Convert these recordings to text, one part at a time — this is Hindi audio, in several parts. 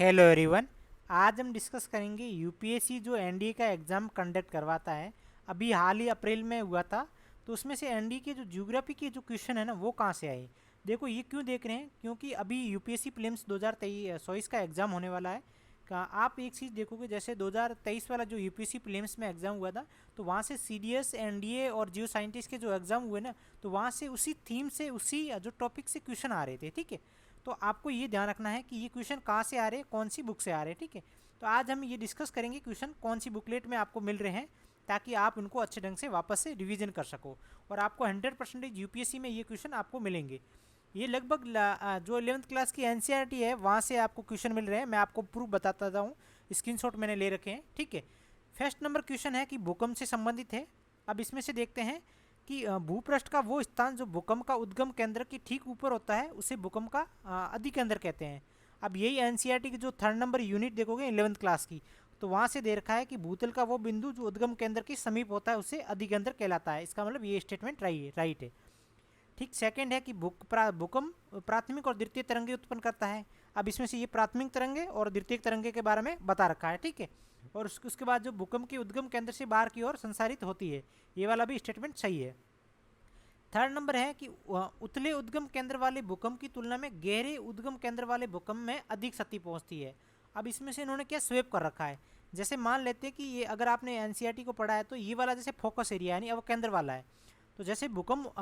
Hello everyone. आज हम डिस्कस करेंगे यूपीएससी जो एनडीए का एग्ज़ाम कंडक्ट करवाता है। अभी हाल ही अप्रैल में हुआ था। तो उसमें से एनडीए के जो ज्योग्राफी के जो क्वेश्चन है ना वो कहाँ से आए। देखो ये क्यों देख रहे हैं, क्योंकि अभी यूपीएससी प्रीलिम्स 2023 का एग्ज़ाम होने वाला है। आप एक चीज़ देखोगे, जैसे 2023 वाला जो यूपीएससी प्रीलिम्स में एग्ज़ाम हुआ था, तो वहाँ से सीडीएस एनडीए और जियो साइंटिस्ट के जो एग्ज़ाम हुए ना, तो वहाँ से उसी थीम से, उसी जो टॉपिक से क्वेश्चन आ रहे थे। ठीक है, तो आपको ये ध्यान रखना है कि ये क्वेश्चन कहाँ से आ रहे हैं, कौन सी बुक से आ रहे हैं। ठीक है, तो आज हम ये डिस्कस करेंगे क्वेश्चन कौन सी बुकलेट में आपको मिल रहे हैं, ताकि आप उनको अच्छे ढंग से वापस से रिवीजन कर सको और आपको 100% यूपीएससी में ये क्वेश्चन आपको मिलेंगे। ये लगभग जो 11th क्लास की एनसीईआरटी है वहाँ से आपको क्वेश्चन मिल रहे हैं। मैं आपको प्रूफ बताता हूँ, स्क्रीनशॉट मैंने ले रखे हैं। ठीक है, फर्स्ट नंबर क्वेश्चन है कि भूकंप से संबंधित है। अब इसमें से देखते हैं कि भूपृष्ठ का वो स्थान जो भूकंप का उद्गम केंद्र के ठीक ऊपर होता है उसे भूकंप का अधिकेंद्र कहते हैं। अब यही एनसीईआरटी की जो थर्ड नंबर यूनिट देखोगे 11th क्लास की, तो वहाँ से दे रखा है कि भूतल का वो बिंदु जो उद्गम केंद्र के समीप होता है उसे अधिकेंद्र कहलाता है। इसका मतलब ये स्टेटमेंट राइट है। ठीक, सेकंड है कि भूकंप प्राथमिक और द्वितीय तरंगे उत्पन्न करता है। अब इसमें से ये प्राथमिक तरंगे और द्वितीय तरंगे के बारे में बता रखा है। ठीक है, और उसके बाद जो भूकंप के उद्गम केंद्र से बाहर की ओर संसारित होती है, ये वाला भी स्टेटमेंट सही है। थर्ड नंबर है कि उतले उद्गम केंद्र वाले भूकंप की तुलना में गहरे उद्गम केंद्र वाले भूकंप में अधिक क्षति पहुंचती है। अब इसमें से इन्होंने क्या स्वेप कर रखा है, जैसे मान लेते हैं कि ये अगर आपने एनसीईआरटी को पढ़ा है तो ये वाला जैसे फोकस एरिया यानी अब केंद्र वाला है। तो जैसे भूकंप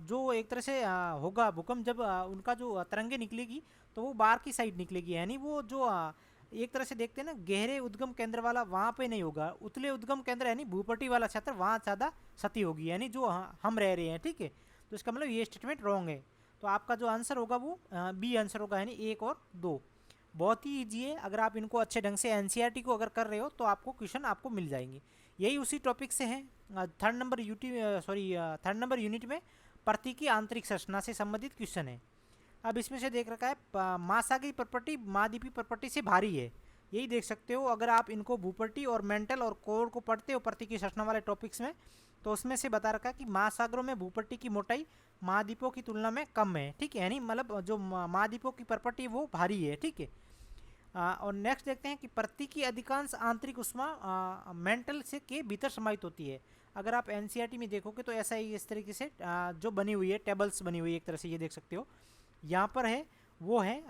जो एक तरह से होगा, भूकंप जब उनका जो तरंगे निकलेगी तो वो बाहर की साइड निकलेगी, यानी वो जो एक तरह से देखते हैं ना गहरे उद्गम केंद्र वाला वहाँ पे नहीं होगा। उतले उद्गम केंद्र यानी भूपटी वाला क्षेत्र, वहाँ ज़्यादा क्षति होगी, यानी जो हम रह रहे हैं। ठीक है, तो इसका मतलब ये स्टेटमेंट रॉन्ग है। तो आपका जो आंसर होगा वो बी आंसर होगा, यानी 1 और 2। बहुत ही ईजी है, अगर आप इनको अच्छे ढंग से एनसीईआरटी को अगर कर रहे हो तो आपको क्वेश्चन आपको मिल जाएंगे। यही उसी टॉपिक से है। थर्ड नंबर यूनिट में प्रतीकी आंतरिक संरचना से संबंधित क्वेश्चन है। अब इसमें से देख रखा है महासागरीय प्रॉपर्टी महाद्वीपीय प्रॉपर्टी से भारी है। यही देख सकते हो, अगर आप इनको भूपट्टी और मेंटल और कोर को पढ़ते हो प्रतीकी संरचना वाले टॉपिक्स में, तो उसमें से बता रखा है कि महासागरों में भूपट्टी की मोटाई महाद्वीपों की तुलना में कम है। ठीक है, यानी मतलब जो महाद्वीपों की प्रॉपर्टी वो भारी है। ठीक है, और नेक्स्ट देखते हैं कि प्रति की अधिकांश आंतरिक उष्मा मेंटल से के भीतर समाहित होती है। अगर आप एनसीईआरटी में देखोगे तो ऐसा ही इस तरीके से जो बनी हुई है, टेबल्स बनी हुई है एक तरह से, ये देख सकते हो। यहाँ पर है वो है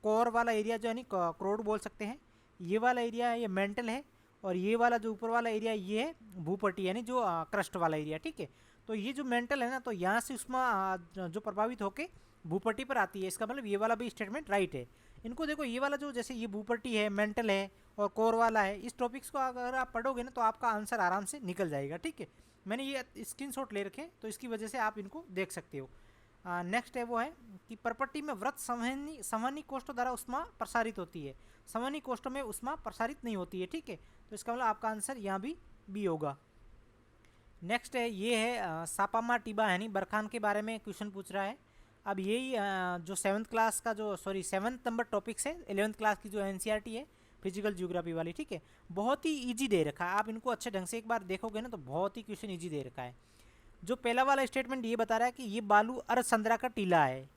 कोर वाला एरिया जो यानी क्रोड बोल सकते हैं, ये वाला एरिया है ये मेंटल है, और ये वाला जो ऊपर वाला एरिया ये है भूपट्टी यानी जो क्रस्ट वाला एरिया। ठीक है, तो ये जो मेंटल है ना, तो यहाँ से उसमें जो प्रभावित होके भूपट्टी पर आती है। इसका मतलब ये वाला भी स्टेटमेंट राइट है। इनको देखो, ये वाला जो जैसे ये भूपट्टी है, मेंटल है और कोर वाला है, इस टॉपिक्स को अगर आप पढ़ोगे ना तो आपका आंसर आराम से निकल जाएगा। ठीक है, मैंने ये स्क्रीनशॉट ले रखे हैं तो इसकी वजह से आप इनको देख सकते हो। नेक्स्ट है वो है कि प्रॉपर्टी में व्रत संवहनी कोष्ठों द्वारा उष्मा प्रसारित होती है, संवहनी कोष्ठों में उष्मा प्रसारित नहीं होती है। ठीक है, तो इसका मतलब आपका आंसर यहाँ भी बी होगा। नेक्स्ट है ये है सापामा टिबा यानी बरखान के बारे में क्वेश्चन पूछ रहा है। अब यही जो 7th क्लास का जो 7th नंबर टॉपिक्स है 11th क्लास की जो एनसीईआरटी है फिजिकल ज्योग्राफी वाली। ठीक है, बहुत ही इजी दे रखा है, आप इनको अच्छे ढंग से एक बार देखोगे ना तो बहुत ही क्वेश्चन इजी दे रखा है। जो पहला वाला स्टेटमेंट ये बता रहा है कि ये बालू अरसंद्रा का टीला है।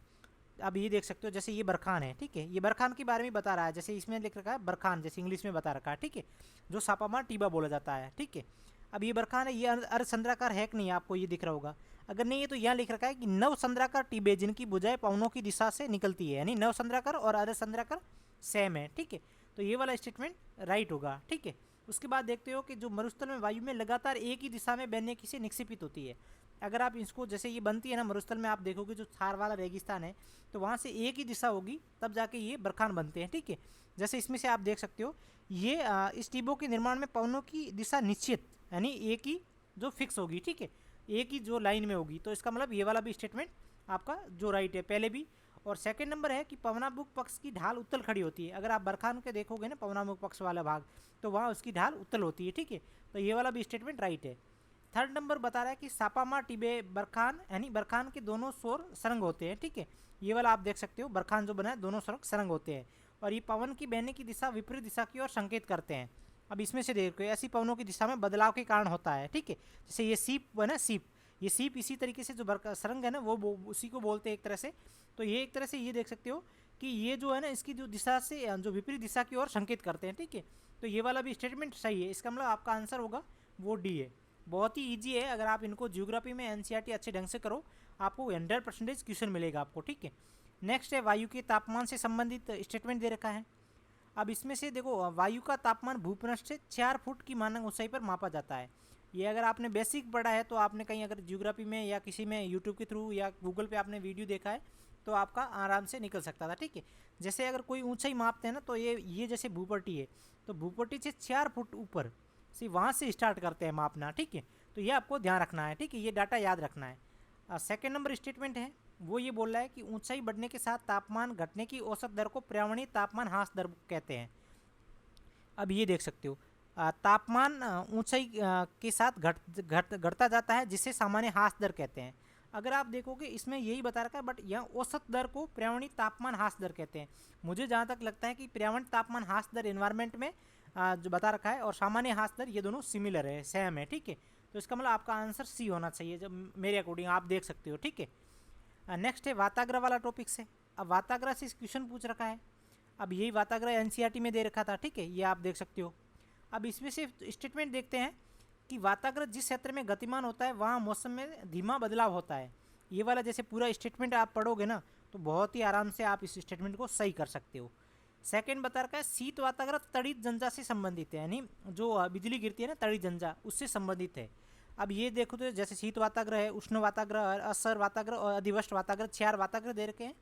अब ये देख सकते हो, जैसे ये बरखान है। ठीक है, ये बरखान के बारे में बता रहा है, जैसे इसमें लिख रखा है बरखान, जैसे इंग्लिश में बता रखा है। ठीक है, जो सापामा टीबा बोला जाता है। ठीक है, अब ये बरखान है, ये अर्धचंद्राकार है कि नहीं, आपको ये दिख रहा होगा। अगर नहीं है तो यहाँ लिख रखा है कि नवचंद्राकार टीबे जिनकी भुजाएं पवनों की दिशा से निकलती है, यानी नवचंद्राकार और अर्धचंद्राकार सेम है। ठीक है, तो ये वाला स्टेटमेंट राइट होगा। ठीक है, उसके बाद देखते हो कि जो मरुस्थल में वायु में लगातार एक ही दिशा में बहने की से निक्षेपित होती है। अगर आप इसको जैसे ये बनती है ना मरुस्थल में, आप देखोगे जो थार वाला रेगिस्तान है तो वहाँ से एक ही दिशा होगी तब जाके ये बरखान बनते हैं। ठीक है, जैसे इसमें से आप देख सकते हो ये इस टीबों के निर्माण में पवनों की दिशा निश्चित यानी एक ही जो फिक्स होगी। ठीक है, एक ही जो लाइन में होगी, तो इसका मतलब ये वाला भी स्टेटमेंट आपका जो राइट है पहले भी। और सेकंड नंबर है कि पवनामुख पक्ष की ढाल उत्तल खड़ी होती है। अगर आप बरखान के देखोगे ना पवनामुख पक्ष वाला भाग, तो वहाँ उसकी ढाल उत्तल होती है। ठीक है, तो ये वाला भी स्टेटमेंट राइट है। थर्ड नंबर बता रहा है कि सापामा टिबे बरखान यानी बरखान के दोनों शोर सरंग होते हैं। ठीक है, ये वाला आप देख सकते हो, बरखान जो बना है दोनों सरंग होते हैं, और ये पवन की बहने की दिशा विपरीत दिशा की ओर संकेत करते हैं। अब इसमें से देखो ऐसी पवनों की दिशा में बदलाव के कारण होता है। ठीक है, जैसे ये सीप है ना, सीप, ये सीप इसी तरीके से जो सरंग है ना वो उसी को बोलते हैं एक तरह से। तो ये एक तरह से ये देख सकते हो कि ये जो है ना इसकी जो दिशा से जो विपरीत दिशा की ओर संकेत करते हैं, ठीक है। तो ये वाला भी स्टेटमेंट सही है, इसका मतलब आपका आंसर होगा वो डी है। बहुत ही ईजी है, अगर आप इनको ज्योग्राफी में एनसीईआरटी अच्छे ढंग से करो आपको 100% क्वेश्चन मिलेगा आपको, ठीक है। नेक्स्ट है वायु के तापमान से संबंधित स्टेटमेंट दे रखा है। अब इसमें से देखो, वायु का तापमान भूपृष्ठ से 4 फुट की मानक ऊंचाई पर मापा जाता है। ये अगर आपने बेसिक पढ़ा है तो आपने कहीं अगर ज्योग्राफी में या किसी में यूट्यूब के थ्रू या गूगल पे आपने वीडियो देखा है तो आपका आराम से निकल सकता था, ठीक है। जैसे अगर कोई ऊंचाई मापते हैं ना तो ये जैसे भूपट्टी है तो भूपट्टी से 4 फुट ऊपर से वहाँ से स्टार्ट करते हैं मापना, ठीक है। तो ये आपको ध्यान रखना है, ठीक है, ये डाटा याद रखना है। सेकेंड नंबर स्टेटमेंट है वो ये बोल रहा है कि ऊंचाई बढ़ने के साथ तापमान घटने की औसत दर को पर्यावरणीय तापमान ह्रास दर कहते हैं। अब ये देख सकते हो, तापमान ऊंचाई के साथ घटता जाता है जिसे सामान्य ह्रास दर कहते हैं। अगर आप देखोगे इसमें यही बता रखा है, बट यह औसत दर को पर्यावरणीय तापमान ह्रास दर कहते हैं। मुझे जहाँ तक लगता है कि पर्यावरणीय तापमान ह्रास दर एनवायरनमेंट में जो बता रखा है और सामान्य ह्रास दर ये दोनों सिमिलर है, सेम है, ठीक है। तो इसका मतलब आपका आंसर सी होना चाहिए, जब मेरे अकॉर्डिंग आप देख सकते हो, ठीक है। नेक्स्ट है वाताग्रह वाला टॉपिक से। अब वाताग्रह से क्वेश्चन पूछ रखा है। अब यही वाताग्रह एनसीईआरटी में दे रखा था, ठीक है, ये आप देख सकते हो। अब इसमें से स्टेटमेंट देखते हैं कि वाताग्रह जिस क्षेत्र में गतिमान होता है वहाँ मौसम में धीमा बदलाव होता है। ये वाला जैसे पूरा स्टेटमेंट आप पढ़ोगे ना तो बहुत ही आराम से आप इस स्टेटमेंट को सही कर सकते हो। सेकंड बता रखा है शीत वाताग्रह तड़ित जंजा से संबंधित है, यानी जो बिजली गिरती है ना तड़ित जंजा उससे संबंधित है। अब ये देखो तो जैसे शीत वाताग्रह है, उष्ण वाताग्रह, असर वाताग्रह और अधिवष्ट वाताग्रह, 4 वाताग्रह दे रखे हैं।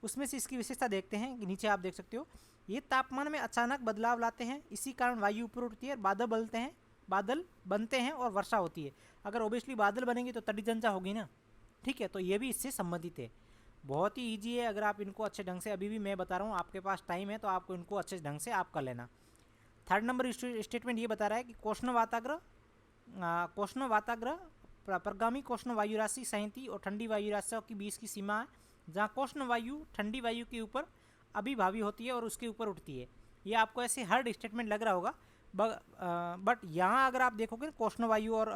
उसमें से इसकी विशेषता देखते हैं कि नीचे आप देख सकते हो, ये तापमान में अचानक बदलाव लाते हैं, इसी कारण वायु ऊपर उठती है, बादल बनते हैं और वर्षा होती है। अगर ओबियसली बादल बनेंगे तो तड़ित जंजा होगी ना, ठीक है। तो ये भी इससे संबंधित है। बहुत ही ईजी है, अगर आप इनको अच्छे ढंग से, अभी भी मैं बता रहा हूँ, आपके पास टाइम है तो आपको इनको अच्छे ढंग से आप कर लेना। थर्ड नंबर स्टेटमेंट ये बता रहा है कि कोष्ण वाताग्रह प्रगामी कोष्ण वायु राशि 37 और ठंडी वायु राशियों के बीच की सीमा है, जहाँ कोष्ण वायु ठंडी वायु के ऊपर अभिभावी होती है और उसके ऊपर उठती है। ये आपको ऐसे हर स्टेटमेंट लग रहा होगा, बट यहाँ अगर आप देखोगे कोष्ण वायु और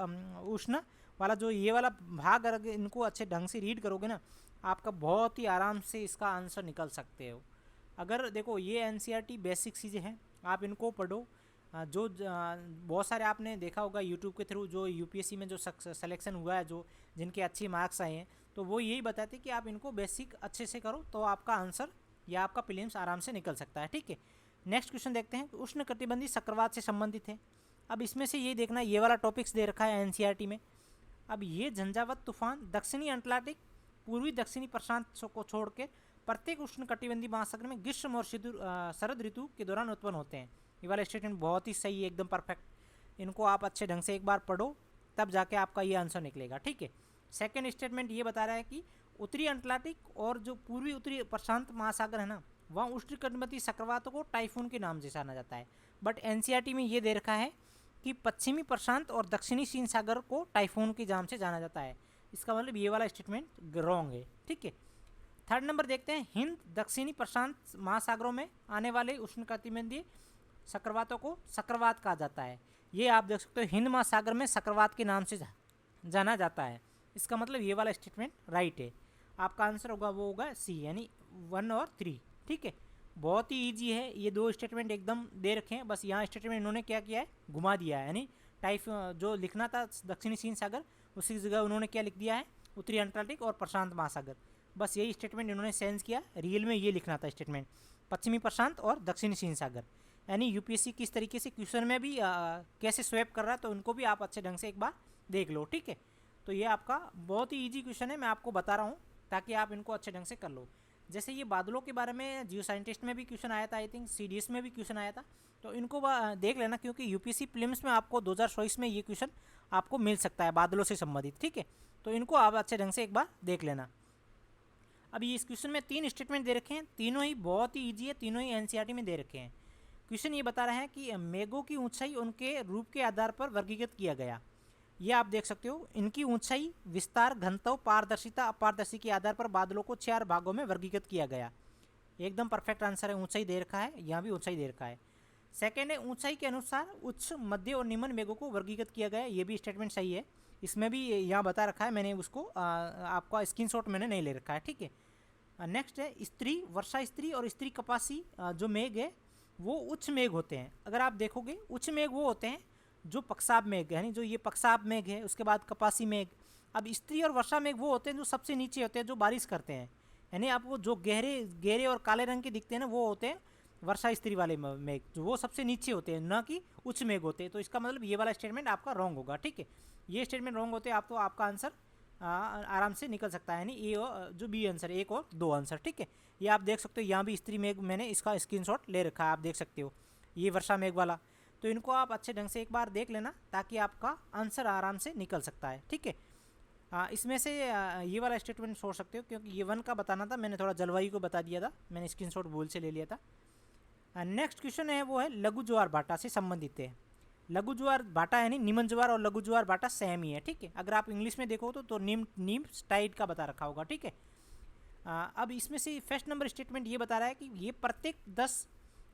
उष्ण वाला जो ये वाला भाग, अगर इनको अच्छे ढंग से रीड करोगे ना आपका बहुत ही आराम से इसका आंसर निकल सकते हो। अगर देखो ये एनसीईआरटी बेसिक चीज़ें हैं, आप इनको पढ़ो। जो बहुत सारे आपने देखा होगा यूट्यूब के थ्रू जो यूपीएससी में जो सिलेक्शन हुआ है, जो जिनके अच्छी मार्क्स आए हैं, तो वो यही बताते कि आप इनको बेसिक अच्छे से करो तो आपका आंसर या आपका प्रीलिम्स आराम से निकल सकता है, ठीक है। नेक्स्ट क्वेश्चन देखते हैं, उष्ण कटिबंधीय चक्रवात से संबंधित है। अब इसमें से ये देखना, ये वाला टॉपिक्स दे रखा है एनसीईआरटी में। अब ये झंझावत तूफान दक्षिणी अटलांटिक, पूर्वी दक्षिणी प्रशांत को छोड़ के प्रत्येक उष्ण कटिबंधीय महासागर में ग्रीष्म और शरद ऋतु के दौरान उत्पन्न होते हैं। ये वाला स्टेटमेंट बहुत ही सही है, एकदम परफेक्ट। इनको आप अच्छे ढंग से एक बार पढ़ो तब जाके आपका ये आंसर निकलेगा, ठीक है। सेकेंड स्टेटमेंट ये बता रहा है कि उत्तरी अटलांटिक और जो पूर्वी उत्तरी प्रशांत महासागर है ना, वहाँ उष्णकटिबंधीय चक्रवातों को टाइफून के नाम से जाना जाता है। बट एनसीईआरटी में ये दे रखा है कि पश्चिमी प्रशांत और दक्षिणी चीन सागर को टाइफून के नाम से जाना जाता है। इसका मतलब ये वाला स्टेटमेंट रॉन्ग है, ठीक है। थर्ड नंबर देखते हैं, हिंद दक्षिणी प्रशांत महासागरों में आने वाले उष्णकटिबंधीय चक्रवातों को चक्रवात कहा जाता है। ये आप देख सकते हो, हिंद महासागर में चक्रवात के नाम से जाना जाता है। इसका मतलब ये वाला स्टेटमेंट राइट है। आपका आंसर होगा वो होगा सी, यानी 1 और 3, ठीक है। बहुत ही ईजी है, ये 2 स्टेटमेंट एकदम दे रखे हैं, बस यहाँ स्टेटमेंट इन्होंने क्या किया है, घुमा दिया है, यानी जो लिखना था दक्षिणी चीन सागर उसी जगह उन्होंने क्या लिख दिया है, उत्तरी अटलांटिक और प्रशांत महासागर। बस यही स्टेटमेंट इन्होंने चेंज किया, रियल में ये लिखना था स्टेटमेंट, पश्चिमी प्रशांत और दक्षिणी चीन सागर। यानी यूपीएससी किस तरीके से क्वेश्चन में भी कैसे स्वैप कर रहा है तो उनको भी आप अच्छे ढंग से एक बार देख लो, ठीक है। तो ये आपका बहुत ही ईजी क्वेश्चन है, मैं आपको बता रहा हूँ ताकि आप इनको अच्छे ढंग से कर लो। जैसे ये बादलों के बारे में जियो साइंटिस्ट में भी क्वेश्चन आया था, आई थिंक सीडीएस में भी क्वेश्चन आया था, तो इनको देख लेना, क्योंकि यूपीएससी प्रीलिम्स में आपको 2024 में ये क्वेश्चन आपको मिल सकता है बादलों से संबंधित, ठीक है। तो इनको आप अच्छे ढंग से एक बार देख लेना। अभी इस क्वेश्चन में 3 स्टेटमेंट दे रखे हैं, तीनों ही बहुत ही ईजी है, तीनों ही एनसीईआरटी में दे रखे हैं। क्वेश्चन ये बता रहा है कि मेघों की ऊंचाई उनके रूप के आधार पर वर्गीकृत किया गया। ये आप देख सकते हो, इनकी ऊंचाई, विस्तार, घनत्व, पारदर्शिता, अपारदर्शी के आधार पर बादलों को 4 भागों में वर्गीकृत किया गया। एकदम परफेक्ट आंसर है, ऊंचाई दे रखा है, यहाँ भी ऊंचाई दे रखा है। सेकेंड है, ऊंचाई के अनुसार उच्च, मध्य और निम्न मेघों को वर्गीकृत किया गया। ये भी स्टेटमेंट सही है, इसमें भी यहाँ बता रखा है, मैंने उसको आपका स्क्रीनशॉट मैंने नहीं ले रखा है, ठीक है। नेक्स्ट है स्त्री, वर्षा स्त्री और स्त्री कपासी जो मेघ है वो उच्च मेघ होते हैं। अगर आप देखोगे उच्च मेघ वो होते हैं जो पक्षाब मेघ, यानी जो ये पक्षाब मेघ है, उसके बाद कपासी मेघ। अब स्त्री और वर्षा मेघ वो होते हैं जो सबसे नीचे होते हैं, जो बारिश करते हैं, यानी आपको जो गहरे गहरे और काले रंग के दिखते हैं ना, वो होते हैं वर्षा स्त्री वाले मेघ, जो वो सबसे नीचे होते हैं, ना कि उच्च मेघ होते हैं। तो इसका मतलब ये वाला स्टेटमेंट आपका रॉन्ग होगा, ठीक है। ये स्टेटमेंट रॉन्ग होते हैं आप, तो आपका आंसर आराम से निकल सकता है, यानी ए और जो बी आंसर, एक और दो आंसर, ठीक है। ये आप देख सकते हो, यहाँ भी स्त्री मेघ मैंने इसका स्क्रीनशॉट ले रखा है, आप देख सकते हो, ये वर्षा मेघ वाला। तो इनको आप अच्छे ढंग से एक बार देख लेना, ताकि आपका आंसर आराम से निकल सकता है, ठीक है। इसमें से ये वाला स्टेटमेंट छोड़ सकते हो, क्योंकि ये 1 का बताना था, मैंने थोड़ा जलवायु को बता दिया था, मैंने स्क्रीनशॉट भूल से ले लिया था। नेक्स्ट क्वेश्चन है वो है लघु ज्वार भाटा से संबंधित है। लघु ज्वार भाटा यानी निम्न ज्वार और लघु ज्वार भाटा सेम ही है, ठीक है। अगर आप इंग्लिश में देखो तो नीम टाइड का बता रखा होगा, ठीक है। अब इसमें से फर्स्ट नंबर स्टेटमेंट ये बता रहा है कि ये प्रत्येक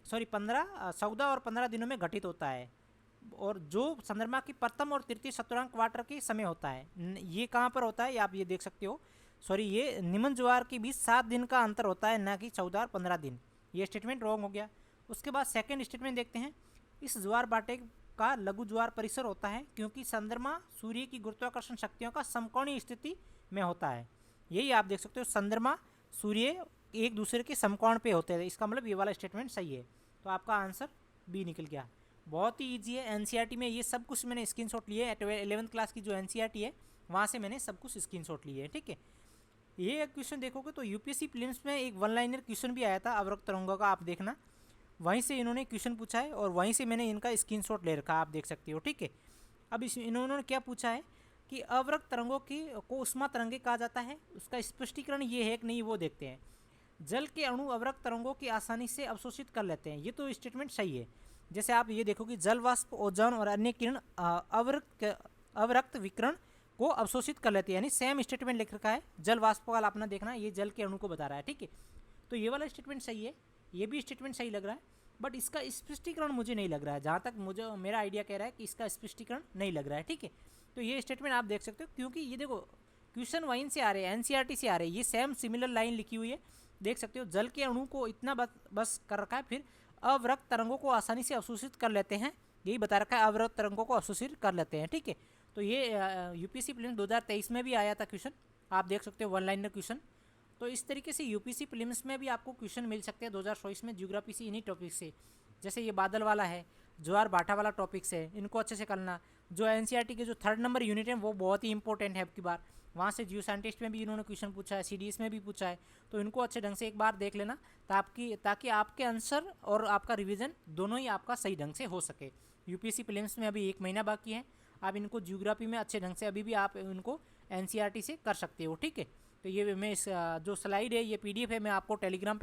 14 और 15 दिनों में घटित होता है, और जो चंद्रमा की प्रथम और तृतीय चतुर्थांश क्वार्टर के समय होता है। ये कहाँ पर होता है, ये आप ये देख सकते हो, ये निम्न ज्वार के बीच 7 दिन का अंतर होता है, ना कि 14 और 15 दिन। ये स्टेटमेंट रॉन्ग हो गया। उसके बाद सेकंड स्टेटमेंट देखते हैं, इस ज्वार भाटे का लघु ज्वार परिसर होता है क्योंकि चंद्रमा सूर्य की गुरुत्वाकर्षण शक्तियों का समकोणीय स्थिति में होता है। यही आप देख सकते हो, चंद्रमा सूर्य एक दूसरे के समकोण पे होते हैं, इसका मतलब ये वाला स्टेटमेंट सही है। तो आपका आंसर बी निकल गया। बहुत ही ईजी है, एनसीईआरटी में ये सब कुछ मैंने स्क्रीनशॉट लिए है, 11th क्लास की जो एनसीईआरटी है वहाँ से मैंने सब कुछ स्क्रीनशॉट लिए है, ठीक है। ये क्वेश्चन देखोगे तो यूपीएससी प्रीलिम्स में एक 1 लाइनर क्वेश्चन भी आया था अवरक्त तरंगों का, आप देखना, वहीं से इन्होंने क्वेश्चन पूछा है और वहीं से मैंने इनका स्क्रीनशॉट ले रखा, आप देख सकते हो, ठीक है। अब इन्होंने क्या पूछा है कि अवरक्त तरंगों को उष्मा तरंगे कहा जाता है, उसका स्पष्टीकरण ये है कि नहीं वो देखते हैं। जल के अणु अवरक्त तरंगों की आसानी से अवशोषित कर लेते हैं, ये तो स्टेटमेंट सही है। जैसे आप ये देखो कि जल वाष्प, ओजोन और अन्य किरण अवरक्त विकिरण को अवशोषित कर लेते हैं, यानी सेम स्टेटमेंट लिख रखा है। जल वाष्प वाला अपना देखना, ये जल के अणु को बता रहा है, ठीक है। तो ये वाला स्टेटमेंट सही है, ये भी स्टेटमेंट सही लग रहा है, बट इसका स्पष्टीकरण मुझे नहीं लग रहा है, जहाँ तक मुझे मेरा आइडिया कह रहा है कि इसका स्पष्टीकरण नहीं लग रहा है, ठीक है। तो ये स्टेटमेंट आप देख सकते हो, क्योंकि ये देखो क्वेश्चन वहीं से आ रहे हैं, एनसीईआरटी से आ रहे हैं, ये सेम सिमिलर लाइन लिखी हुई है, देख सकते हो। जल के अणु को इतना बस कर रखा है, फिर अवरक्त तरंगों को आसानी से अवशोषित कर लेते हैं, यही बता रखा है, अवरक्त तरंगों को अवशोषित कर लेते हैं, ठीक है। तो ये यूपीएससी प्रीलिम्स 2023 में भी आया था क्वेश्चन, आप देख सकते हो, 1 लाइनर क्वेश्चन। तो इस तरीके से यूपीएससी प्रीलिम्स में भी आपको क्वेश्चन मिल सकते हैं 2024 में ज्योग्राफी से, इन्हीं टॉपिक से। जैसे ये बादल वाला है, ज्वार भाटा वाला टॉपिक्स है, इनको अच्छे से करना। जो एनसीईआरटी के जो 3rd नंबर यूनिट है वो बहुत ही इंपॉर्टेंट है अब की बार, वहाँ से जियो साइंटिस्ट में भी इन्होंने क्वेश्चन पूछा है, सीडीएस में भी पूछा है, तो इनको अच्छे ढंग से एक बार देख लेना, ताकि आपके आंसर और आपका रिवीजन दोनों ही आपका सही ढंग से हो सके। यूपीएससी प्रीलिम्स में अभी 1 महीना बाकी है, आप इनको ज्योग्राफी में अच्छे ढंग से अभी भी आप इनको एनसीईआरटी से कर सकते हो, ठीक है। तो ये मैं जो स्लाइड है, ये पीडीएफ है, मैं आपको टेलीग्राम पे